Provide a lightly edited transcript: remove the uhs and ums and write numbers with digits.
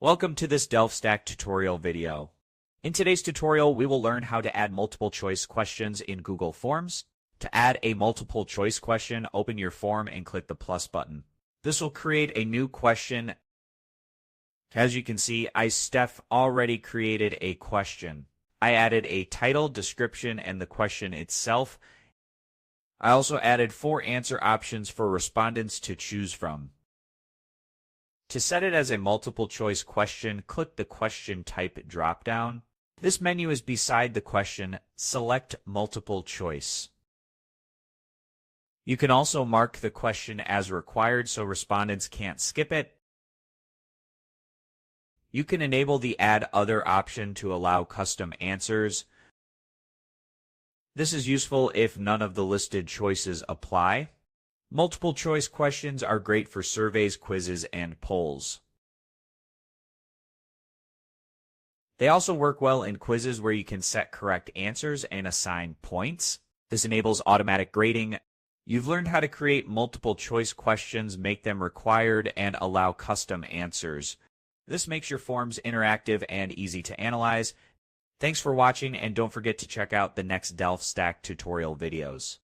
Welcome to this DelftStack tutorial video. In today's tutorial, we will learn how to add multiple choice questions in Google Forms. To add a multiple choice question, open your form and click the plus button. This will create a new question. As you can see, Steph already created a question. I added a title, description, and the question itself. I also added 4 answer options for respondents to choose from. To set it as a multiple choice question, click the question type dropdown. This menu is beside the question. Select multiple choice. You can also mark the question as required so respondents can't skip it. You can enable the Add Other option to allow custom answers. This is useful if none of the listed choices apply. Multiple choice questions are great for surveys, quizzes, and polls. They also work well in quizzes where you can set correct answers and assign points. This enables automatic grading. You've learned how to create multiple choice questions, make them required, and allow custom answers. This makes your forms interactive and easy to analyze. Thanks for watching, and don't forget to check out the next DelftStack tutorial videos.